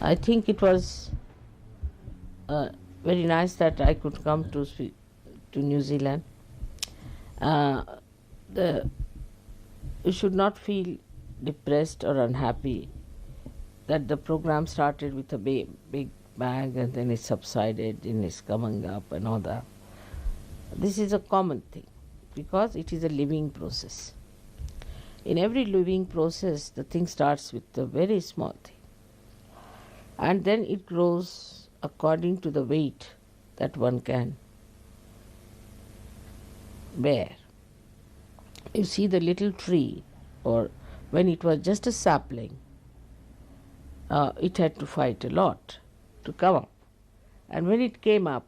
I think it was very nice that I could come to New Zealand. Uh, the You should not feel depressed or unhappy that the program started with a big bang and then it subsided and it's coming up and all that. This is a common thing because it is a living process. In every living process, the thing starts with a very small thing and then it grows according to the weight that one can bear. You see, the little tree, or when it was just a sapling, it had to fight a lot to come up. And when it came up,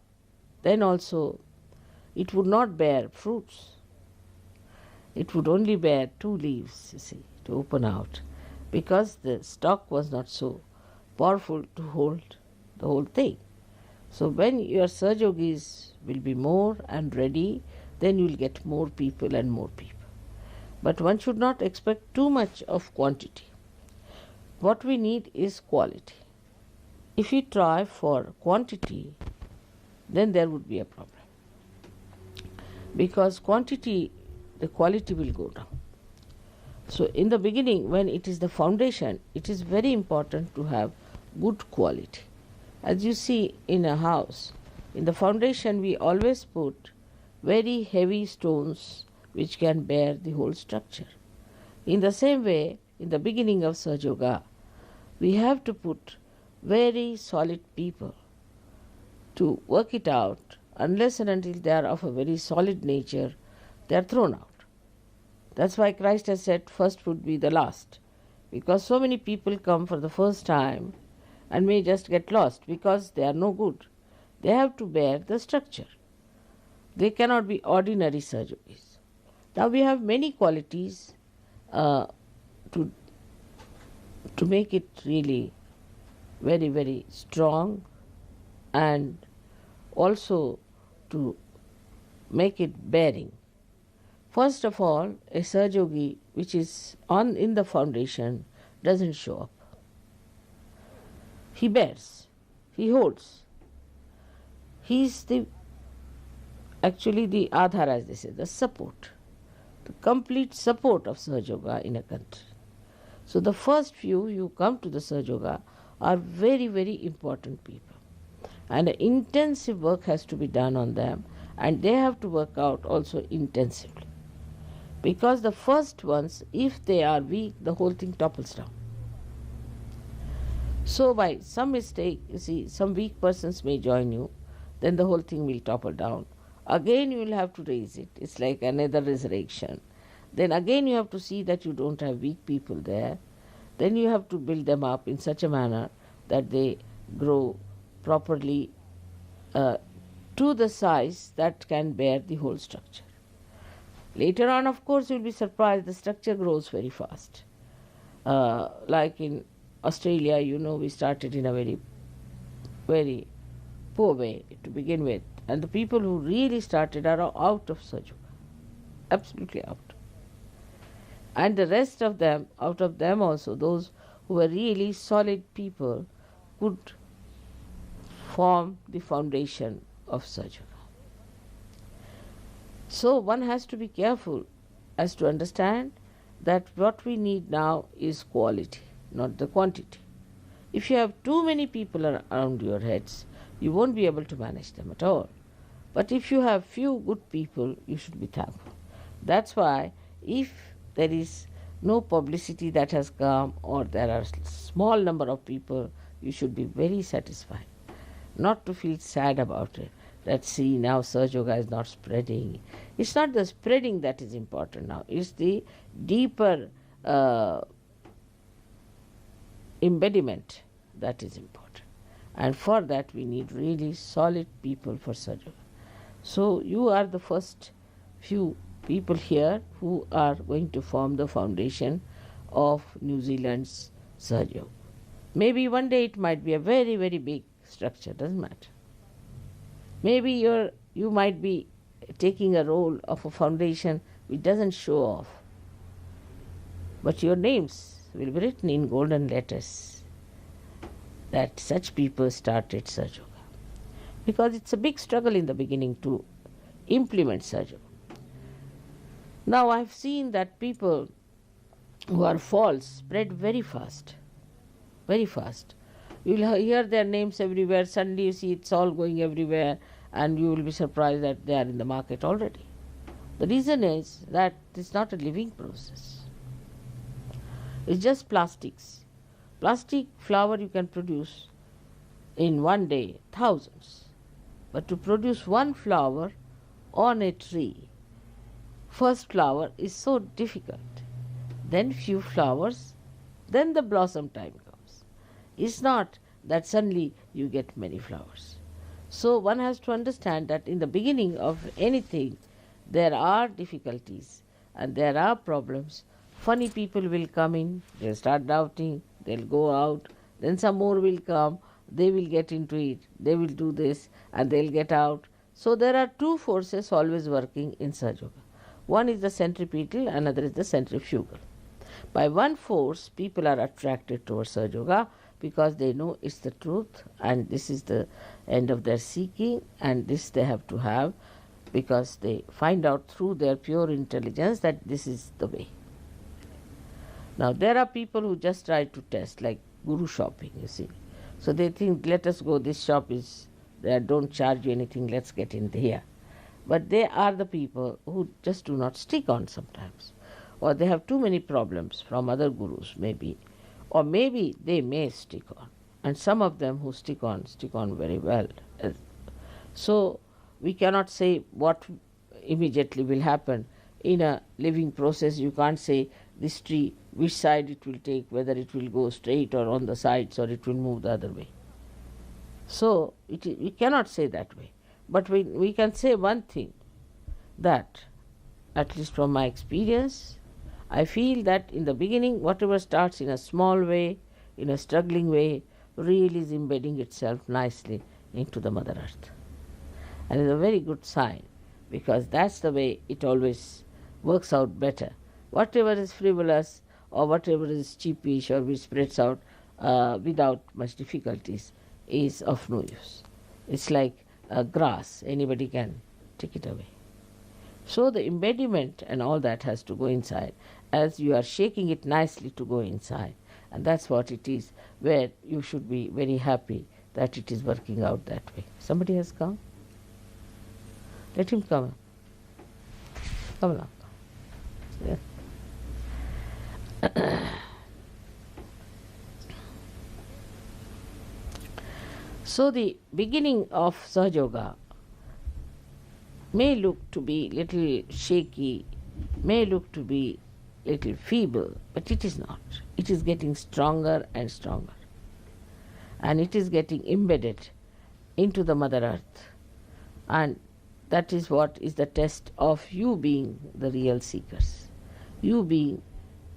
then also it would not bear fruits. It would only bear 2 leaves, you see, to open out, because the stalk was not so powerful to hold the whole thing. So when your Sahajogis will be more and ready, then you will get more people and more people. But one should not expect too much of quantity. What we need is quality. If we try for quantity, then there would be a problem. Because quantity, the quality will go down. So in the beginning, when it is the foundation, it is very important to have good quality. As you see in a house, in the foundation we always put very heavy stones which can bear the whole structure. In the same way, in the beginning of Sahaja Yoga, we have to put very solid people to work it out. Unless and until they are of a very solid nature, they are thrown out. That's why Christ has said first would be the last, because so many people come for the first time and may just get lost because they are no good. They have to bear the structure. They cannot be ordinary Sahajogis. Now we have many qualities to make it really very, very strong, and also to make it bearing. First of all, a Sahajogi which is in the foundation doesn't show up. He bears, he holds. He is actually the Adhar, as they say, the support, the complete support of Sahaja Yoga in a country. So the first few you come to the Sahaja Yoga are very, very important people. And intensive work has to be done on them, and they have to work out also intensively. Because the first ones, if they are weak, the whole thing topples down. So by some mistake, you see, some weak persons may join you, then the whole thing will topple down. Again you will have to raise it. It's like another resurrection. Then again you have to see that you don't have weak people there. Then you have to build them up in such a manner that they grow properly to the size that can bear the whole structure. Later on, of course, you will be surprised, the structure grows very fast. Like in Australia, we started in a very, very poor way to begin with. And the people who really started are out of Sahaja Yoga, absolutely out. And the rest of them, out of them also, those who were really solid people could form the foundation of Sahaja Yoga. So one has to be careful as to understand that what we need now is quality, not the quantity. If you have too many people around your heads, you won't be able to manage them at all. But if you have few good people, you should be thankful. That's why if there is no publicity that has come, or there are small number of people, you should be very satisfied. Not to feel sad about it. That see, now Sahaja Yoga is not spreading. It's not the spreading that is important now. It's the deeper embodiment that is important. And for that we need really solid people for Sahaja Yoga. So you are the first few people here who are going to form the foundation of New Zealand's Sahaja Yoga. Maybe one day it might be a very, very big structure, doesn't matter. Maybe you might be taking a role of a foundation which doesn't show off, but your names will be written in golden letters that such people started Sahaja Yoga. Because it's a big struggle in the beginning to implement Sahaja Yoga. Now I've seen that people who are false spread very fast, very fast. You'll hear their names everywhere, suddenly you see it's all going everywhere, and you will be surprised that they are in the market already. The reason is that it's not a living process. It's just plastics. Plastic flower you can produce in one day, thousands. But to produce one flower on a tree, first flower is so difficult. Then few flowers, then the blossom time comes. It's not that suddenly you get many flowers. So one has to understand that in the beginning of anything, there are difficulties and there are problems. Funny people will come in, they'll start doubting, they'll go out, then some more will come, they will get into it, they will do this and they'll get out. So there are two forces always working in Sahaja Yoga. One is the centripetal, another is the centrifugal. By one force, people are attracted towards Sahaja Yoga because they know it's the truth and this is the end of their seeking, and this they have to have because they find out through their pure intelligence that this is the way. Now there are people who just try to test, like guru shopping, you see. So they think, let us go, this shop is there, don't charge you anything, let's get in here. But they are the people who just do not stick on sometimes. Or they have too many problems from other gurus maybe. Or maybe they may stick on. And some of them who stick on very well. So we cannot say what immediately will happen. In a living process, you can't say this tree, which side it will take, whether it will go straight or on the sides or it will move the other way. So we cannot say that way. But we can say one thing, that at least from my experience, I feel that in the beginning, whatever starts in a small way, in a struggling way, really is embedding itself nicely into the Mother Earth. And it's a very good sign, because that's the way it always works out better. Whatever is frivolous or whatever is cheapish or which spreads out without much difficulties is of no use. It's like grass, anybody can take it away. So the embediment and all that has to go inside, as you are shaking it nicely to go inside. And that's what it is, where you should be very happy that it is working out that way. Somebody has come? Let him come. Come along. Yeah. So the beginning of Sahaja Yoga may look to be little shaky, may look to be little feeble, but it is not. It is getting stronger and stronger. And it is getting embedded into the Mother Earth. And that is what is the test of you being the real seekers. You being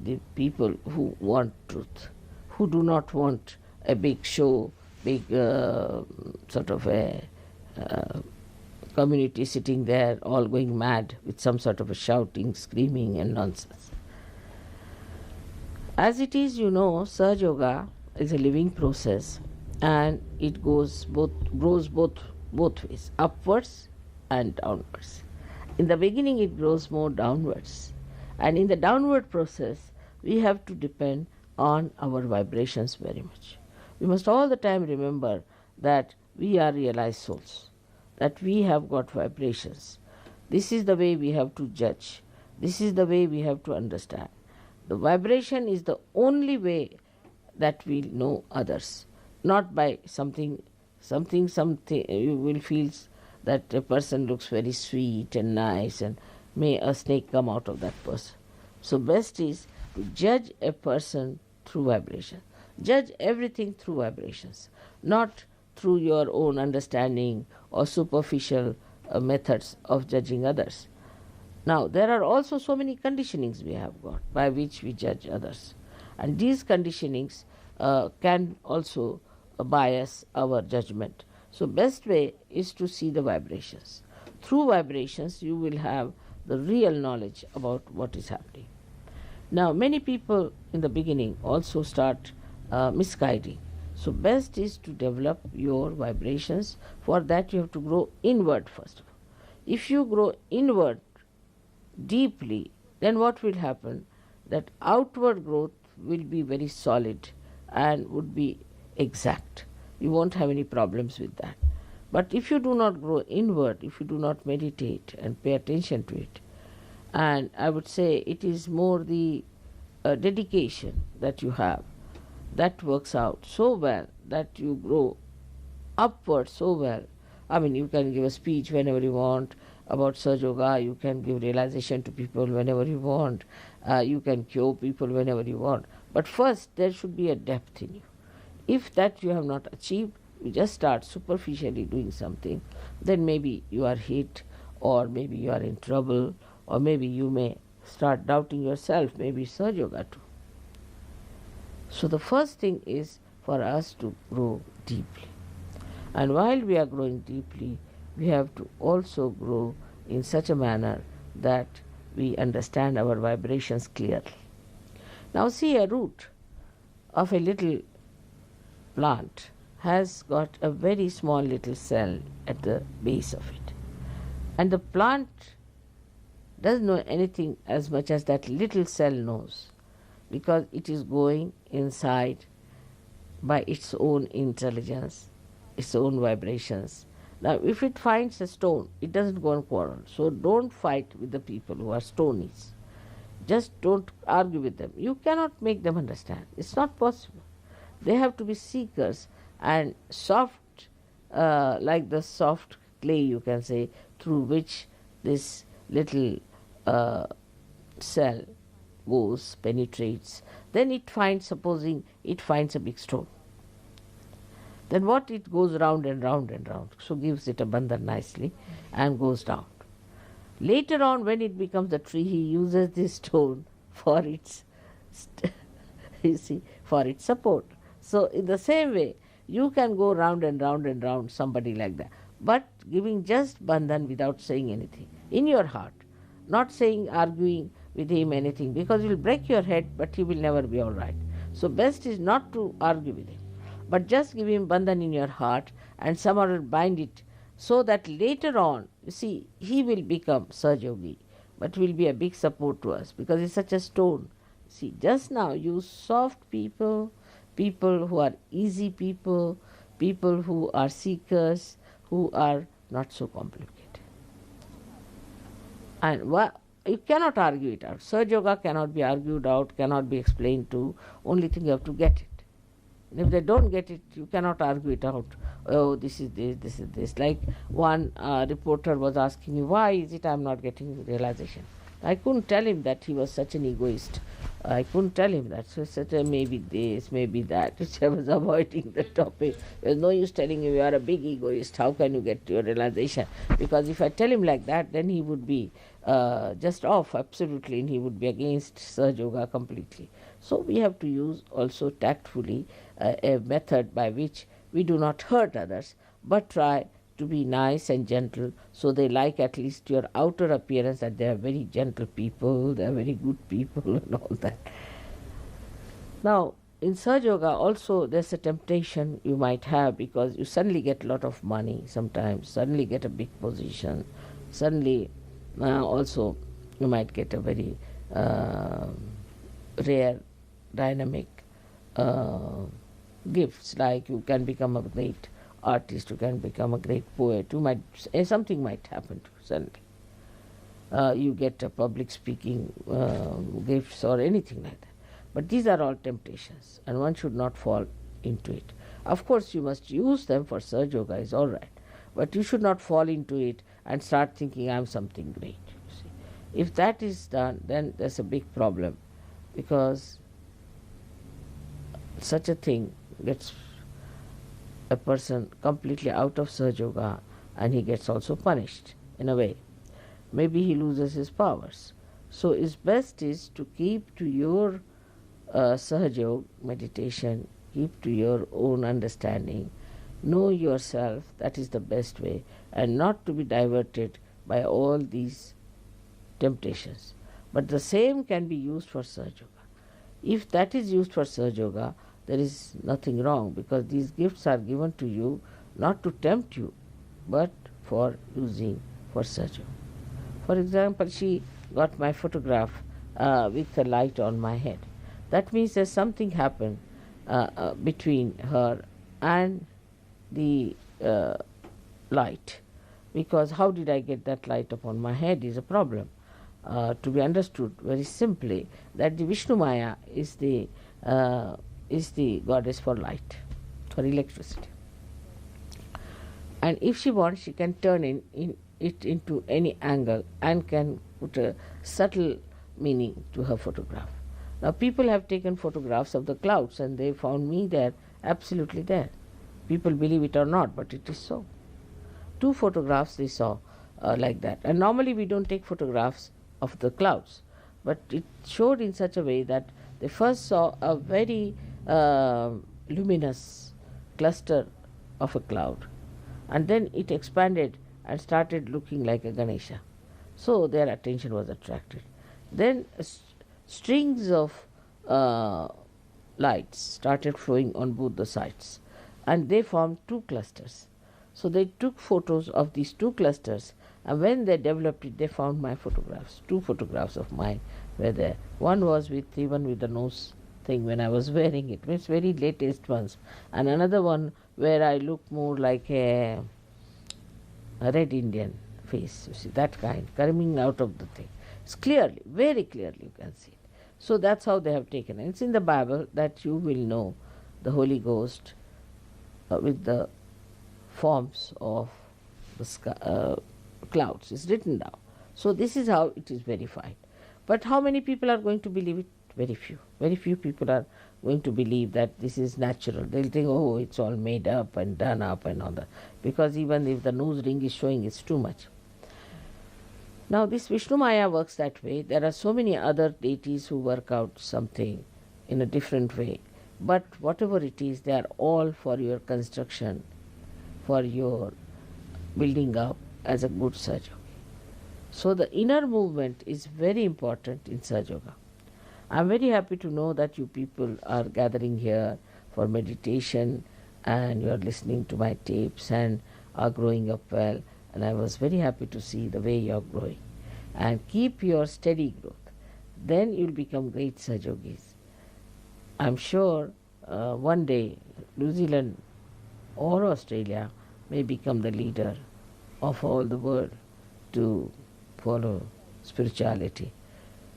the people who want truth, who do not want a big show, big sort of a community sitting there all going mad with some sort of a shouting, screaming and nonsense. As it is, Sahaja Yoga is a living process, and it grows both ways, upwards and downwards. In the beginning it grows more downwards, and in the downward process we have to depend on our vibrations very much. We must all the time remember that we are realized souls, that we have got vibrations. This is the way we have to judge. This is the way we have to understand. The vibration is the only way that we know others, not by something you will feel that a person looks very sweet and nice and may a snake come out of that person. So best is to judge a person through vibration. Judge everything through vibrations, not through your own understanding or superficial methods of judging others. Now, there are also so many conditionings we have got by which we judge others. And these conditionings can also bias our judgment. So best way is to see the vibrations. Through vibrations, you will have the real knowledge about what is happening. Now, many people in the beginning also start misguiding. So best is to develop your vibrations. For that you have to grow inward first of all. If you grow inward deeply, then what will happen? That outward growth will be very solid and would be exact. You won't have any problems with that. But if you do not grow inward, if you do not meditate and pay attention to it, and I would say it is more the dedication that you have that works out so well that you grow upward so well. I mean, you can give a speech whenever you want about Sahaja Yoga, you can give realization to people whenever you want, you can cure people whenever you want. But first, there should be a depth in you. If that you have not achieved, you just start superficially doing something, then maybe you are hit, or maybe you are in trouble, or maybe you may start doubting yourself, maybe Sahaja Yoga too. So the first thing is for us to grow deeply. And while we are growing deeply, we have to also grow in such a manner that we understand our vibrations clearly. Now see, a root of a little plant has got a very small little cell at the base of it. And the plant doesn't know anything as much as that little cell knows, because it is going inside by its own intelligence, its own vibrations. Now, if it finds a stone, it doesn't go and quarrel. So don't fight with the people who are stonies. Just don't argue with them. You cannot make them understand. It's not possible. They have to be seekers and soft, like the soft clay, you can say, through which this little cell goes, penetrates. Then it finds, supposing it finds a big stone. Then what? It goes round and round and round. So gives it a bandhan nicely and goes down. Later on, when it becomes a tree, he uses this stone for its, you see, for its support. So in the same way, you can go round and round and round somebody like that, but giving just bandhan without saying anything in your heart, not saying, arguing with him anything, because you will break your head, but he will never be all right. So best is not to argue with him, but just give him bandhan in your heart and somehow bind it, so that later on, you see, he will become Sahaja Yogi, but will be a big support to us because it's such a stone. See, just now use soft people, people who are easy people, people who are seekers, who are not so complicated. And you cannot argue it out. Sahaja Yoga cannot be argued out, cannot be explained to. Only thing you have to get it. And if they don't get it, you cannot argue it out. Oh, this is this, this is this. Like one reporter was asking me, why is it I'm not getting realization? I couldn't tell him that he was such an egoist. I couldn't tell him that. So he said, maybe this, maybe that, which I was avoiding the topic. There's no use telling him you are a big egoist. How can you get your realization? Because if I tell him like that, then he would be just off absolutely, and he would be against Sahaja Yoga completely. So we have to use also tactfully a method by which we do not hurt others, but try to be nice and gentle, so they like at least your outer appearance that they are very gentle people, they are very good people and all that. Now, in Sahaja Yoga also there's a temptation you might have, because you suddenly get a lot of money sometimes, suddenly get a big position, suddenly also you might get a very rare, dynamic gifts, like you can become a great artist, you can become a great poet, you might, something might happen to you suddenly. You get a public speaking gifts or anything like that. But these are all temptations, and one should not fall into it. Of course, you must use them for Sahaja Yoga, is all right, but you should not fall into it and start thinking I'm something great. You see, if that is done, then there's a big problem, because such a thing gets a person completely out of Sahaja Yoga, and he gets also punished in a way. Maybe he loses his powers. So it's best is to keep to your Sahaja Yoga meditation, keep to your own understanding, know yourself, that is the best way, and not to be diverted by all these temptations. But the same can be used for Sahaja Yoga. If that is used for Sahaja Yoga, there is nothing wrong, because these gifts are given to you not to tempt you, but for using for Sajo. For example, she got my photograph with the light on my head. That means there's something happened between her and the light, because how did I get that light upon my head is a problem. To be understood very simply, that the Vishnu Maya is the goddess for light, for electricity. And if she wants, she can turn it into any angle and can put a subtle meaning to her photograph. Now, people have taken photographs of the clouds and they found me there, absolutely there. People believe it or not, but it is so. 2 photographs they saw like that. And normally we don't take photographs of the clouds, but it showed in such a way that they first saw a very luminous cluster of a cloud, and then it expanded and started looking like a Ganesha. So their attention was attracted. Then strings of lights started flowing on both the sides, and they formed 2 clusters. So they took photos of these 2 clusters, and when they developed it, they found my photographs. 2 photographs of mine were there. One was even with the nose thing when I was wearing it. It's very latest ones. And another one where I look more like a Red Indian face, you see, that kind, coming out of the thing. It's clearly, very clearly you can see it. So that's how they have taken it. It's in the Bible that you will know the Holy Ghost with the forms of the sky, clouds. It's written down. So this is how it is verified. But how many people are going to believe it? Very few. Very few people are going to believe that this is natural. They'll think, oh, it's all made up and done up and all that. Because even if the nose ring is showing, it's too much. Now this Vishnu Maya works that way. There are so many other deities who work out something in a different way. But whatever it is, they are all for your construction, for your building up as a good Sahaja Yogi. So the inner movement is very important in Sahaja Yoga. I am very happy to know that you people are gathering here for meditation and you are listening to my tapes and are growing up well, and I was very happy to see the way you are growing. And keep your steady growth. Then you will become great Sahaja Yogis. I am sure one day New Zealand or Australia may become the leader of all the world to follow spirituality.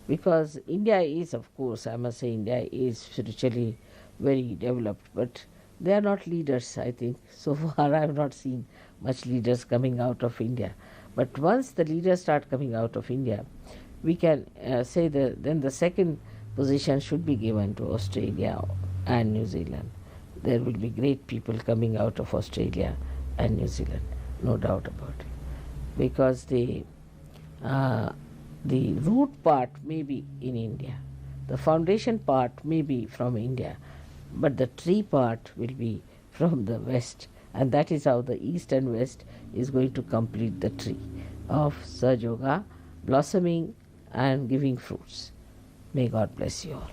Because India is, of course, I must say India is spiritually very developed, but they are not leaders, I think. So far I have not seen much leaders coming out of India. But once the leaders start coming out of India, we can say that then the second position should be given to Australia and New Zealand. There will be great people coming out of Australia and New Zealand, no doubt about it. Because the root part may be in India, the foundation part may be from India, but the tree part will be from the West, and that is how the East and West is going to complete the tree of Sahaja Yoga, blossoming and giving fruits. May God bless you all.